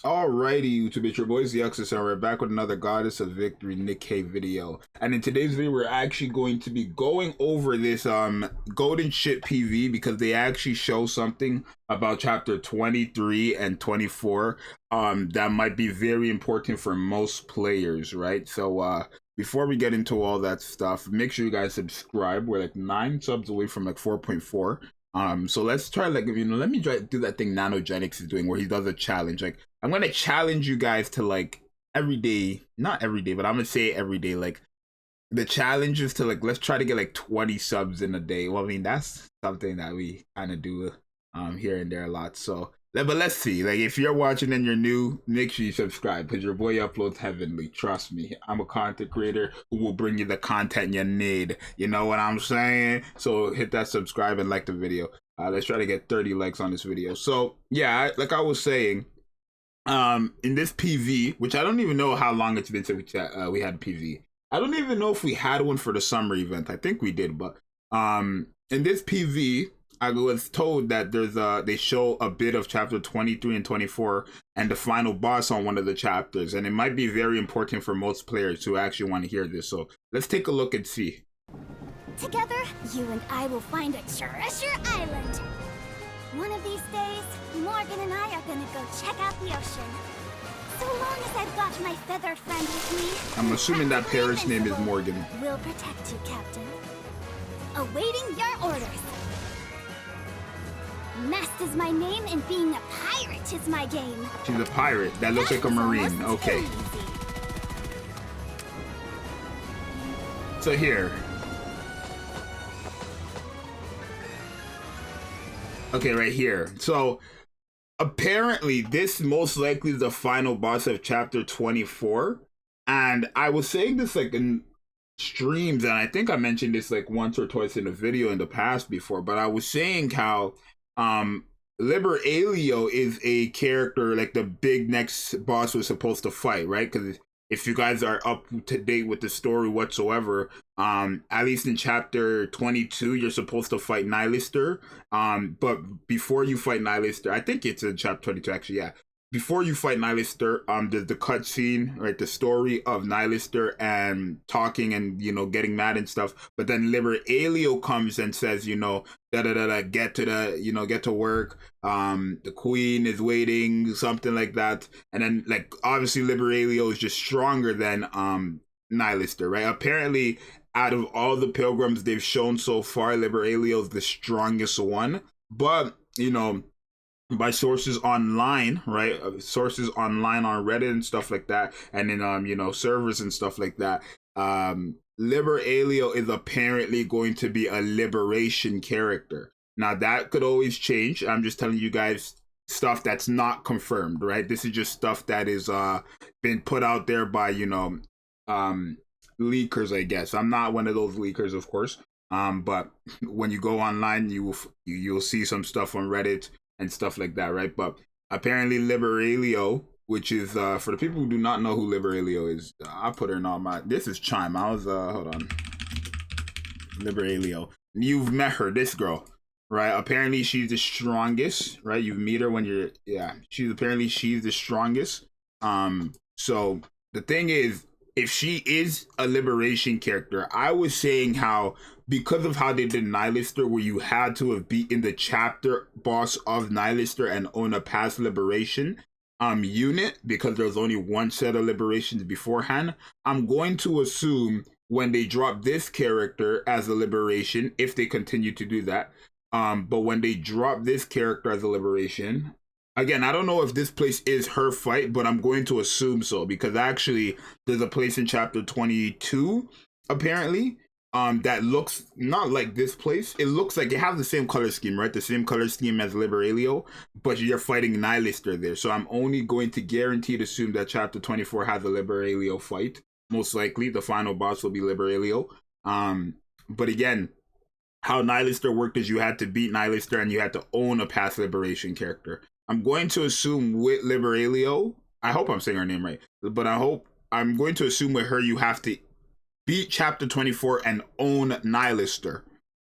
Alrighty, YouTube, it's your boy Zxous, and we're back with another Goddess of Victory Nikke video. And in today's video, we're actually going to be going over this golden ship PV because they actually show something about chapter 23 and 24 that might be very important for most players, right? So before we get into all that stuff, make sure you guys subscribe. We're like 9 subs away from like 4.4. So let's try, like, let me try do that thing Nanogenics is doing where he does a challenge. Like, I'm gonna challenge you guys to, like, every day, not every day, but I'm gonna say every day, like, the challenge is to, like, let's try to get like 20 subs in a day. Well, I mean, that's something that we kind of do here and there a lot. So but let's see. Like, if you're watching and you're new, make sure you subscribe because your boy uploads heavenly. Trust me, I'm a content creator who will bring you the content you need. You know what I'm saying? So hit that subscribe and like the video. Let's try to get 30 likes on this video. So yeah, like I was saying, in this PV, which I don't even know how long it's been since we had PV. I don't even know if we had one for the summer event. I think we did, but in this PV, I was told that they show a bit of chapter 23 and 24 and the final boss on one of the chapters, and it might be very important for most players who actually want to hear this. So let's take a look and see. Together, you and I will find a treasure island. One of these days, Morgan and I are gonna go check out the ocean. So long as I've got my feather friend with me, I'm assuming that parrot's name is Morgan. We'll protect you, Captain. Awaiting your orders. Mast is my name, and being a pirate is my game. She's a pirate. That looks like a marine. Okay. So here. Okay, right here. So apparently this most likely is the final boss of chapter 24. And I was saying this like in streams, and I think I mentioned this like once or twice in a video in the past before, but I was saying how Liberalia is a character like the big next boss was supposed to fight, right? Because if you guys are up to date with the story whatsoever, at least in chapter 22, you're supposed to fight Nylister. But before you fight Nylister, I think it's in chapter 22 actually, yeah. Before you fight Nylister, there's the cutscene, right? The story of Nylister and talking and, you know, getting mad and stuff. But then Liberalia comes and says, you know, get to the, you know, get to work. The queen is waiting, something like that. And then, like, obviously Liberalia is just stronger than Nylister, right? Apparently, out of all the pilgrims they've shown so far, Liberalia is the strongest one. But, you know, by sources online, right? Sources online on Reddit and stuff like that, and in you know, servers and stuff like that. Liberalia is apparently going to be a liberation character. Now that could always change. I'm just telling you guys stuff that's not confirmed, right? This is just stuff that is been put out there by, you know, leakers, I guess. I'm not one of those leakers, of course. But when you go online, you'll see some stuff on Reddit and stuff like that, right? But apparently Liberalia, which is for the people who do not know who Liberalia is, I put her in all my, this is Chime. I was hold on. Liberalia. You've met her, this girl, right? Apparently she's the strongest, right? You meet her when you're, yeah, she's the strongest. So the thing is, if she is a liberation character, I was saying how because of how they did Nylister, where you had to have beaten the chapter boss of Nylister and own a past liberation unit, because there was only one set of liberations beforehand, I'm going to assume when they drop this character as a liberation, if they continue to do that, but when they drop this character as a liberation, again, I don't know if this place is her fight, but I'm going to assume so, because actually there's a place in chapter 22, apparently, that looks not like this place. It looks like it has the same color scheme, right? The same color scheme as Liberalia, but you're fighting Nylister there. So I'm only going to guarantee to assume that chapter 24 has a Liberalia fight. Most likely, the final boss will be Liberalia. But again, how Nylister worked is you had to beat Nylister and you had to own a past liberation character. I'm going to assume with Liberalia, I hope I'm saying her name right, but I'm going to assume with her you have to beat chapter 24 and own Nylister.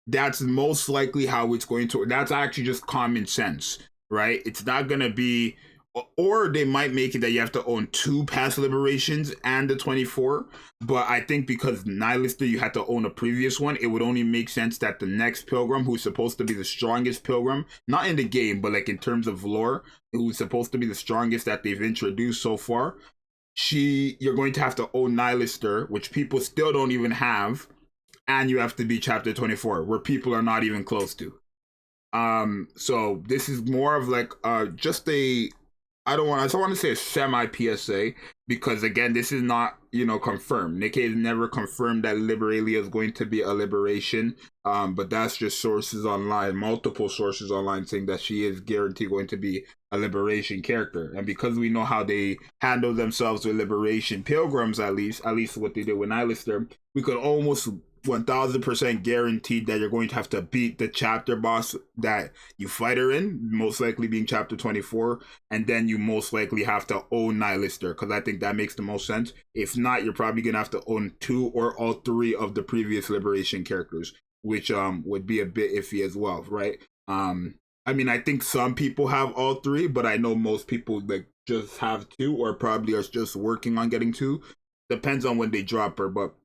That's most likely how it's going to, that's actually just common sense, right? It's not going to be, or they might make it that you have to own 2 past liberations and the 24. But I think because Nihilister, you had to own a previous one, it would only make sense that the next Pilgrim, who's supposed to be the strongest Pilgrim, not in the game, but like in terms of lore, who's supposed to be the strongest that they've introduced so far, you're going to have to own Nihilister, which people still don't even have, and you have to be chapter 24, where people are not even close to. So this is more of like just a, I don't want to say a semi PSA, because again, this is not, you know, confirmed. Nikke has never confirmed that Liberalia is going to be a liberation. But that's just sources online, multiple sources online, saying that she is guaranteed going to be a liberation character. And because we know how they handle themselves with liberation pilgrims, at least what they did with Nihilister, we could almost 1000% guaranteed that you're going to have to beat the chapter boss that you fight her in, most likely being chapter 24, and then you most likely have to own Nihilister, because I think that makes the most sense. If not, you're probably gonna have to own 2 or all 3 of the previous liberation characters, which would be a bit iffy as well, right? I mean, I think some people have all 3, but I know most people like just have 2, or probably are just working on getting 2. Depends on when they drop her, but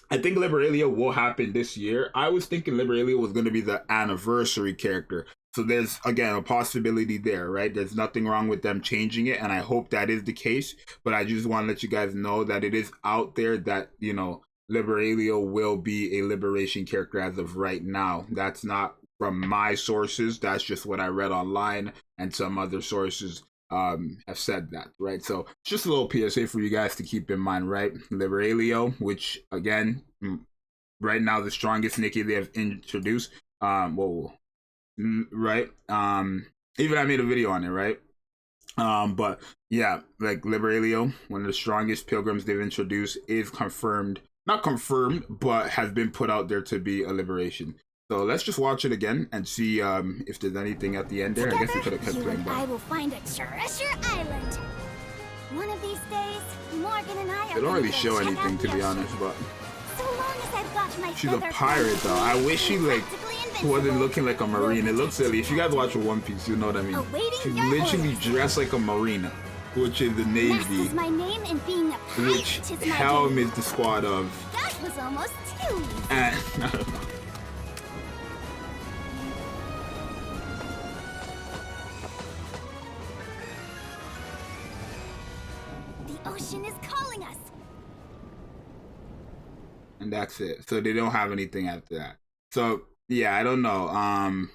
I think Liberalia will happen this year. I was thinking Liberalia was going to be the anniversary character. So there's, again, a possibility there, right? There's nothing wrong with them changing it, and I hope that is the case. But I just want to let you guys know that it is out there that, you know, Liberalia will be a liberation character as of right now. That's not from my sources. That's just what I read online, and some other sources have said that, right? So it's just a little PSA for you guys to keep in mind, right? Liberalia, which again, right now the strongest Nikke they have introduced. Right? Even I made a video on it, right? But yeah, like Liberalia, one of the strongest pilgrims they've introduced, is confirmed, not confirmed, but has been put out there to be a liberation. So let's just watch it again and see if there's anything at the end there. Together, I guess we could have kept playing, but I will find a treasure island. One of these days, Morgan and I are they don't really show check anything, out to the be ocean. honest. But So long as I've got my she's a feather pirate, falling, though. I wish she like practically wasn't invincible. looking like a marine. It looks silly. If you guys watch One Piece, you know what I mean. Awaiting She's your literally orders. dressed like a marina, which is the Nest Navy, is my name, and being a pirate which is my Helm dream. is the squad of. That was almost too easy. And I don't know. The ocean is calling us. And that's it. So they don't have anything after that. So yeah, I don't know.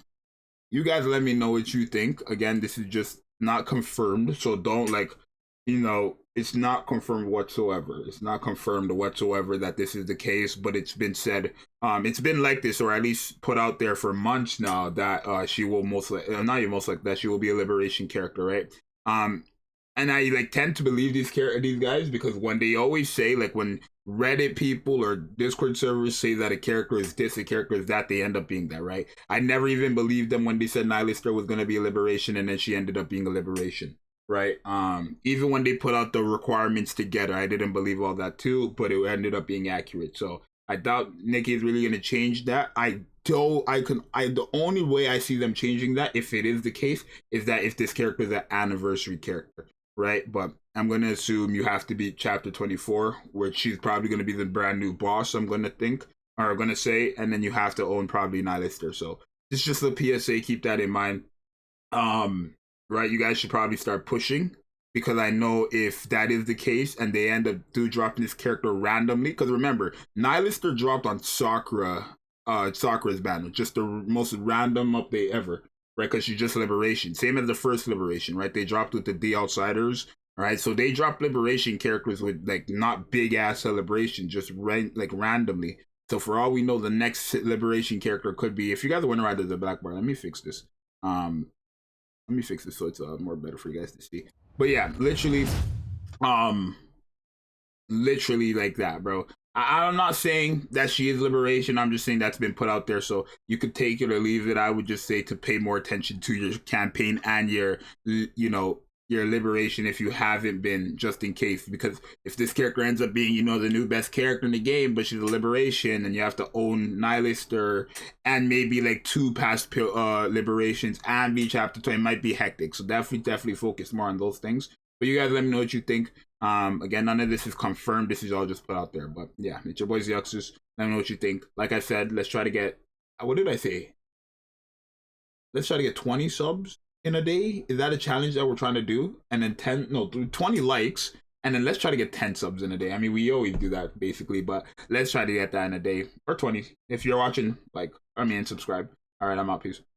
You guys let me know what you think. Again, this is just not confirmed, so don't like, you know, it's not confirmed whatsoever. It's not confirmed whatsoever that this is the case, but it's been said, it's been like this, or at least put out there for months now, that she will most likely, not even most likely, that she will be a liberation character, right? And I like tend to believe these guys, because when they always say, like, when Reddit people or Discord servers say that a character is this, a character is that, they end up being that, right? I never even believed them when they said Nihilister was going to be a liberation, and then she ended up being a liberation, right? Even when they put out the requirements together, I didn't believe all that too, but it ended up being accurate. So I doubt Nikke is really going to change that. The only way I see them changing that, if it is the case, is that if this character is an anniversary character, right? But I'm going to assume you have to be chapter 24, where she's probably going to be the brand new boss, I'm going to think, or going to say, and then you have to own probably Nihilister. So it's just a PSA, keep that in mind. Right, you guys should probably start pushing, because I know if that is the case and they end up dropping this character randomly, because remember, Nihilister dropped on Sakura's banner, just the most random update ever, right? Because she's just liberation, same as the first liberation, right? They dropped with the D Outsiders, right? So they dropped liberation characters with like not big ass celebration, just like randomly. So for all we know, the next liberation character could be, if you guys are wondering why there's a black bar, let me fix this. Let me fix this so it's more better for you guys to see. But yeah, literally like that, bro. I'm not saying that she is liberation. I'm just saying that's been put out there, so you could take it or leave it. I would just say to pay more attention to your campaign and your your liberation if you haven't been, just in case, because if this character ends up being, you know, the new best character in the game, but she's a liberation and you have to own Nihilist and maybe like 2 past liberations and be chapter 20, it might be hectic. So definitely focus more on those things. But you guys let me know what you think. Again, none of this is confirmed, this is all just put out there. But yeah, it's your boy Zxous. Let me know what you think. Like I said, let's try to get, what did I say? Let's try to get 20 subs in a day. Is that a challenge that we're trying to do? And then 20 likes, and then let's try to get 10 subs in a day. I mean, we always do that basically, but let's try to get that in a day, or 20. If you're watching, like, subscribe. All right, I'm out. Peace.